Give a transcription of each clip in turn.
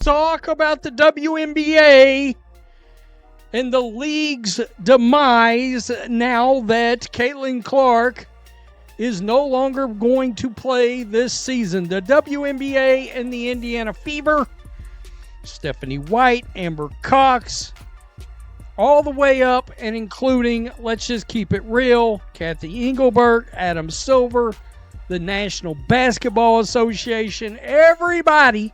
Talk about the WNBA and the league's demise now that Caitlin Clark is no longer going to play this season. The WNBA and the Indiana Fever, Stephanie White, Amber Cox, all the way up and including, let's just keep it real, Kathy Engelbert, Adam Silver, the National Basketball Association, everybody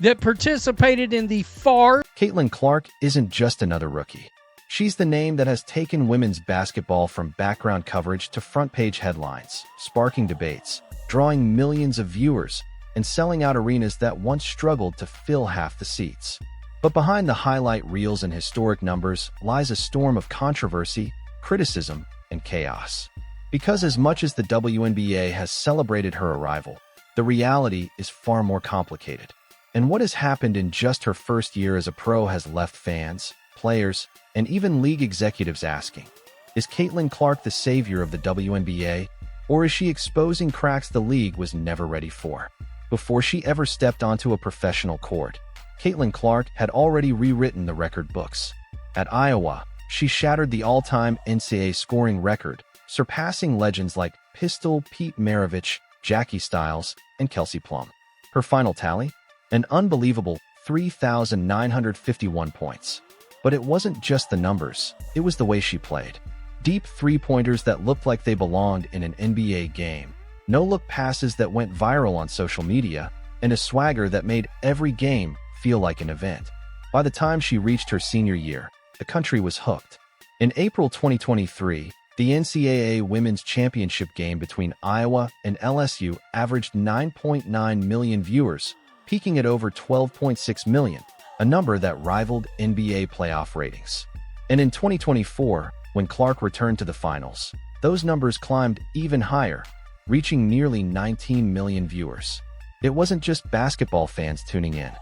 that participated in the Caitlin Clark isn't just another rookie. She's the name that has taken women's basketball from background coverage to front-page headlines, sparking debates, drawing millions of viewers, and selling out arenas that once struggled to fill half the seats. But behind the highlight reels and historic numbers lies a storm of controversy, criticism, and chaos. Because as much as the WNBA has celebrated her arrival, the reality is far more complicated. And what has happened in just her first year as a pro has left fans, players, and even league executives asking, is Caitlin Clark the savior of the WNBA, or is she exposing cracks the league was never ready for? Before she ever stepped onto a professional court, Caitlin Clark had already rewritten the record books. At Iowa, she shattered the all-time NCAA scoring record, surpassing legends like Pistol Pete Maravich, Jackie Stiles, and Kelsey Plum. Her final tally? An unbelievable 3,951 points. But it wasn't just the numbers, it was the way she played. Deep three-pointers that looked like they belonged in an NBA game, no-look passes that went viral on social media, and a swagger that made every game feel like an event. By the time she reached her senior year, the country was hooked. In April 2023, the NCAA Women's Championship game between Iowa and LSU averaged 9.9 million viewers, peaking at over 12.6 million, a number that rivaled NBA playoff ratings. And in 2024, when Clark returned to the finals, those numbers climbed even higher, reaching nearly 19 million viewers. It wasn't just basketball fans tuning in.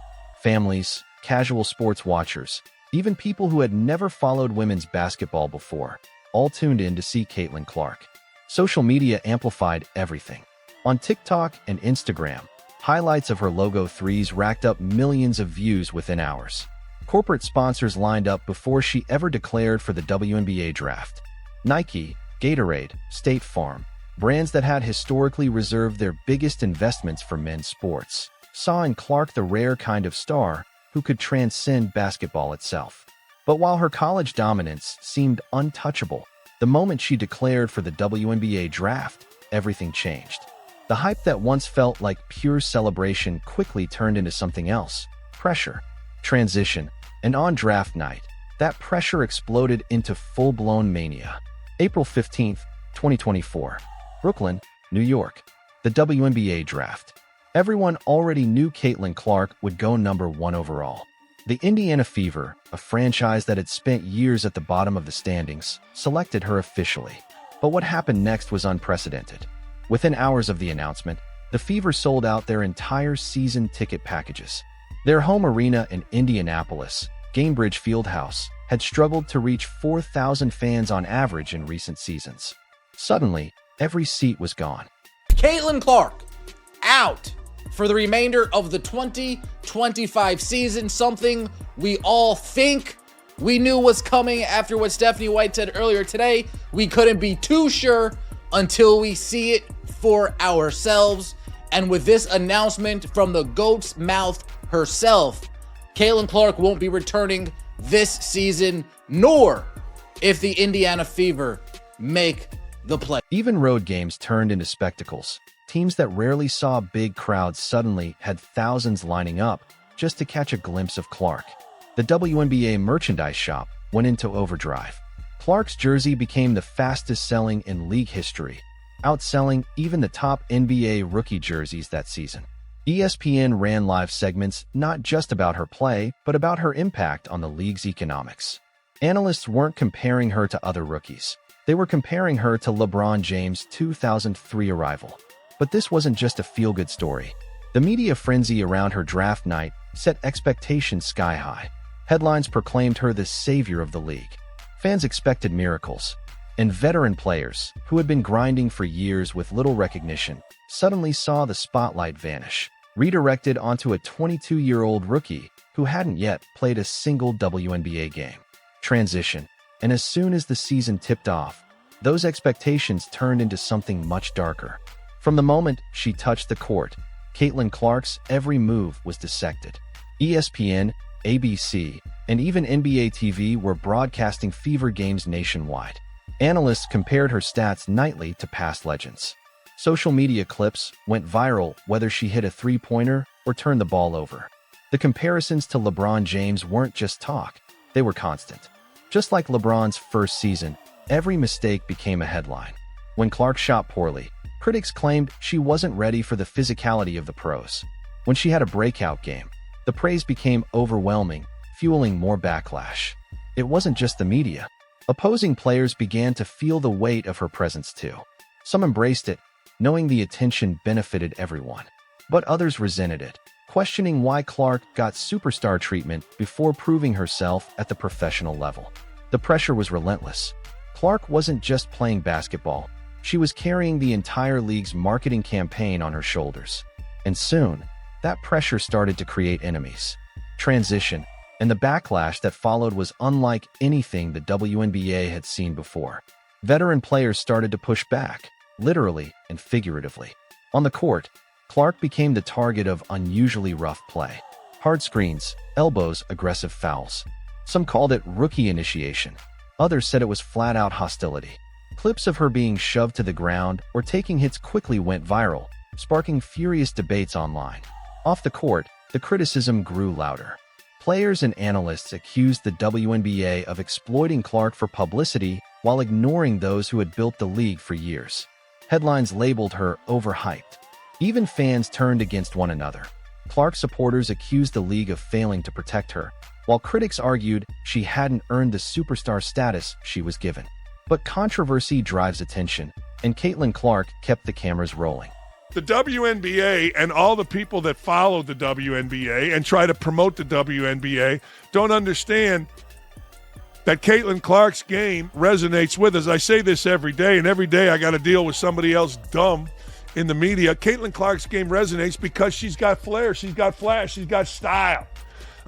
Families, casual sports watchers, even people who had never followed women's basketball before, all tuned in to see Caitlin Clark. Social media amplified everything. On TikTok and Instagram, highlights of her logo threes racked up millions of views within hours. Corporate sponsors lined up before she ever declared for the WNBA draft. Nike, Gatorade, State Farm, brands that had historically reserved their biggest investments for men's sports, saw in Clark the rare kind of star who could transcend basketball itself. But while her college dominance seemed untouchable, the moment she declared for the WNBA draft, everything changed. The hype that once felt like pure celebration quickly turned into something else: pressure, transition, and on draft night, that pressure exploded into full-blown mania. April 15, 2024. Brooklyn, New York. The WNBA draft. Everyone already knew Caitlin Clark would go number 1 overall. The Indiana Fever, a franchise that had spent years at the bottom of the standings, selected her officially. But what happened next was unprecedented. Within hours of the announcement, the Fever sold out their entire season ticket packages. Their home arena in Indianapolis, Gainbridge Fieldhouse, had struggled to reach 4,000 fans on average in recent seasons. Suddenly, every seat was gone. Caitlin Clark, out for the remainder of the 2025 season, something we all think we knew was coming after what Stephanie White said earlier today. We couldn't be too sure until we see it for ourselves. And with this announcement from the GOAT's mouth herself, Caitlin Clark won't be returning this season, nor if the Indiana Fever make the play. Even road games turned into spectacles. Teams that rarely saw big crowds suddenly had thousands lining up just to catch a glimpse of Clark. The WNBA merchandise shop went into overdrive. Clark's jersey became the fastest selling in league history, outselling even the top NBA rookie jerseys that season. ESPN ran live segments not just about her play, but about her impact on the league's economics. Analysts weren't comparing her to other rookies. They were comparing her to LeBron James' 2003 arrival. But this wasn't just a feel-good story. The media frenzy around her draft night set expectations sky high. Headlines proclaimed her the savior of the league. Fans expected miracles. And veteran players, who had been grinding for years with little recognition, suddenly saw the spotlight vanish. redirected onto a 22-year-old rookie who hadn't yet played a single WNBA game. Transition. And as soon as the season tipped off, those expectations turned into something much darker. From the moment she touched the court, Caitlin Clark's every move was dissected. ESPN, ABC, and even NBA TV were broadcasting fever games nationwide. Analysts compared her stats nightly to past legends. Social media clips went viral whether she hit a three-pointer or turned the ball over. The comparisons to LeBron James weren't just talk, they were constant. Just like LeBron's first season, every mistake became a headline. When Clark shot poorly, critics claimed she wasn't ready for the physicality of the pros. When she had a breakout game, the praise became overwhelming, fueling more backlash. It wasn't just the media. Opposing players began to feel the weight of her presence too. Some embraced it, knowing the attention benefited everyone. But others resented it, questioning why Clark got superstar treatment before proving herself at the professional level. The pressure was relentless. Clark wasn't just playing basketball. She was carrying the entire league's marketing campaign on her shoulders. And soon, that pressure started to create enemies. Transition, and the backlash that followed was unlike anything the WNBA had seen before. Veteran players started to push back, literally and figuratively. On the court, Clark became the target of unusually rough play. Hard screens, elbows, aggressive fouls. Some called it rookie initiation. Others said it was flat-out hostility. Clips of her being shoved to the ground or taking hits quickly went viral, sparking furious debates online. Off the court, the criticism grew louder. Players and analysts accused the WNBA of exploiting Clark for publicity while ignoring those who had built the league for years. Headlines labeled her overhyped. Even fans turned against one another. Clark supporters accused the league of failing to protect her, while critics argued she hadn't earned the superstar status she was given. But controversy drives attention, and Caitlin Clark kept the cameras rolling. The WNBA and all the people that follow the WNBA and try to promote the WNBA don't understand that Caitlin Clark's game resonates with us. I say this every day, and every day I got to deal with somebody else dumb in the media. Caitlin Clark's game resonates because she's got flair, she's got flash, she's got style.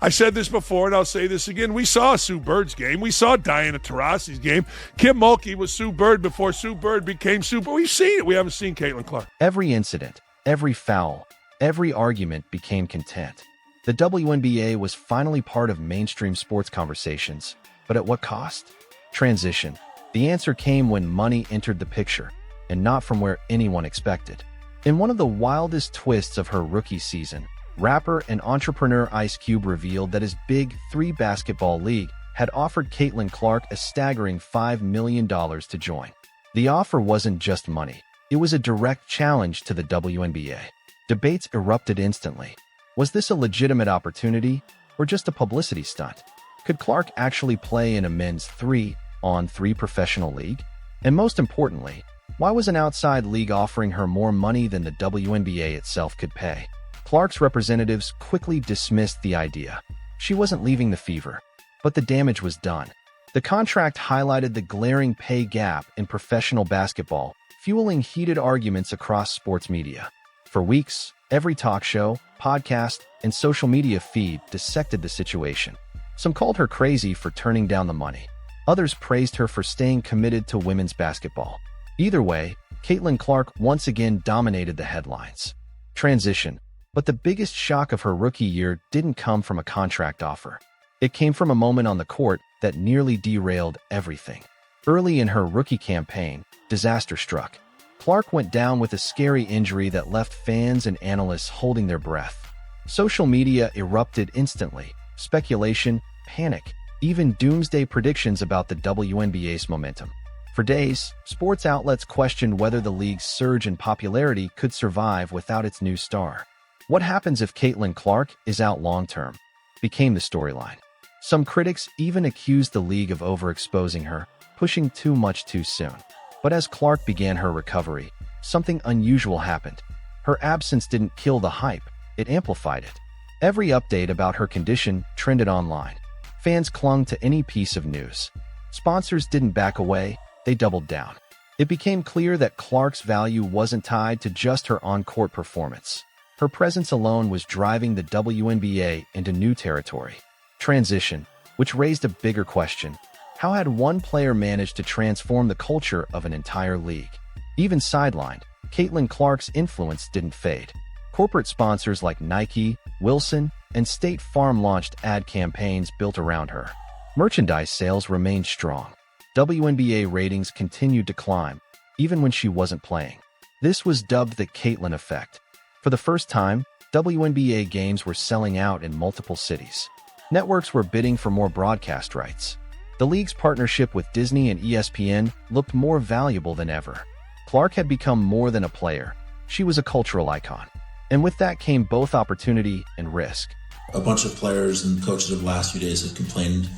I said this before, and I'll say this again. We saw Sue Bird's game. We saw Diana Taurasi's game. Kim Mulkey was Sue Bird before Sue Bird became Sue Bird. We've seen it. We haven't seen Caitlin Clark. Every incident, every foul, every argument became content. The WNBA was finally part of mainstream sports conversations. But at what cost? Transition. The answer came when money entered the picture, and not from where anyone expected. In one of the wildest twists of her rookie season, rapper and entrepreneur Ice Cube revealed that his Big 3 basketball league had offered Caitlin Clark a staggering $5 million to join. The offer wasn't just money. It was a direct challenge to the WNBA. Debates erupted instantly. Was this a legitimate opportunity or just a publicity stunt? Could Clark actually play in a men's 3-on-3 professional league? And most importantly, why was an outside league offering her more money than the WNBA itself could pay? Clark's representatives quickly dismissed the idea. She wasn't leaving the fever, but the damage was done. The contract highlighted the glaring pay gap in professional basketball, fueling heated arguments across sports media. For weeks, every talk show, podcast, and social media feed dissected the situation. Some called her crazy for turning down the money. Others praised her for staying committed to women's basketball. Either way, Caitlin Clark once again dominated the headlines. Transition. But the biggest shock of her rookie year didn't come from a contract offer. It came from a moment on the court that nearly derailed everything. Early in her rookie campaign, disaster struck. Clark went down with a scary injury that left fans and analysts holding their breath. Social media erupted instantly. Speculation, panic, even doomsday predictions about the WNBA's momentum. For days, sports outlets questioned whether the league's surge in popularity could survive without its new star. What happens if Caitlin Clark is out long-term? Became the storyline. Some critics even accused the league of overexposing her, pushing too much too soon. But as Clark began her recovery, something unusual happened. Her absence didn't kill the hype, it amplified it. Every update about her condition trended online. Fans clung to any piece of news. Sponsors didn't back away, they doubled down. It became clear that Clark's value wasn't tied to just her on-court performance. Her presence alone was driving the WNBA into new territory. Transition, which raised a bigger question. How had one player managed to transform the culture of an entire league? Even sidelined, Caitlin Clark's influence didn't fade. Corporate sponsors like Nike, Wilson, and State Farm launched ad campaigns built around her. Merchandise sales remained strong. WNBA ratings continued to climb, even when she wasn't playing. This was dubbed the Caitlin Effect. For the first time, WNBA games were selling out in multiple cities. Networks were bidding for more broadcast rights. The league's partnership with Disney and ESPN looked more valuable than ever. Clark had become more than a player. She was a cultural icon. And with that came both opportunity and risk. A bunch of players and coaches over the last few days have complained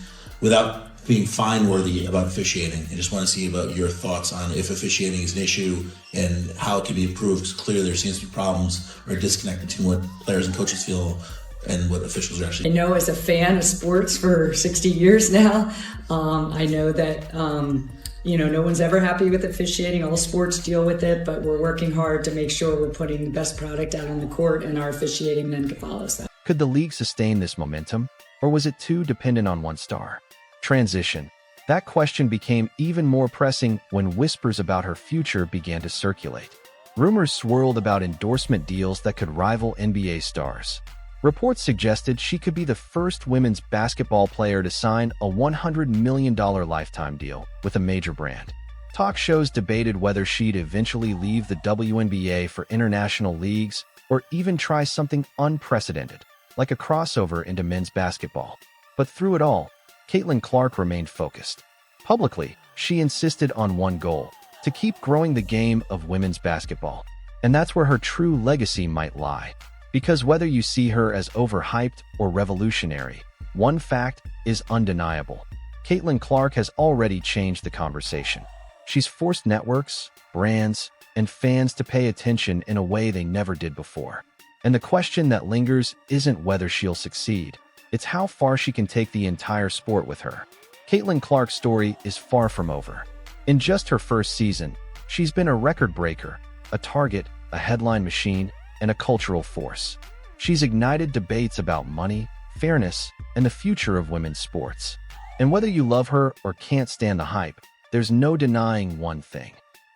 without being fine-worthy about officiating. I just want to see about your thoughts on if officiating is an issue and how it can be improved. Because clearly there seems to be problems or a disconnect between what players and coaches feel and what officials are actually. I know as a fan of sports for 60 years now, I know that no one's ever happy with officiating. All sports deal with it, but we're working hard to make sure we're putting the best product out on the court, and our officiating then follows that. Could the league sustain this momentum, or was it too dependent on one star? Transition. That question became even more pressing when whispers about her future began to circulate. Rumors swirled about endorsement deals that could rival NBA stars. Reports suggested she could be the first women's basketball player to sign a $100 million lifetime deal with a major brand. Talk shows debated whether she'd eventually leave the WNBA for international leagues or even try something unprecedented, like a crossover into men's basketball. But through it all, Caitlin Clark remained focused. Publicly, she insisted on one goal: to keep growing the game of women's basketball. And that's where her true legacy might lie. Because whether you see her as overhyped or revolutionary, one fact is undeniable. Caitlin Clark has already changed the conversation. She's forced networks, brands, and fans to pay attention in a way they never did before. And the question that lingers isn't whether she'll succeed. It's how far she can take the entire sport with her. Caitlin Clark's story is far from over. In just her first season, she's been a record breaker, a target, a headline machine, and a cultural force. She's ignited debates about money, fairness, and the future of women's sports. And whether you love her or can't stand the hype, there's no denying one thing.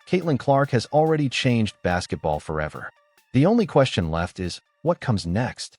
Caitlin Clark has already changed basketball forever. The only question left is, what comes next?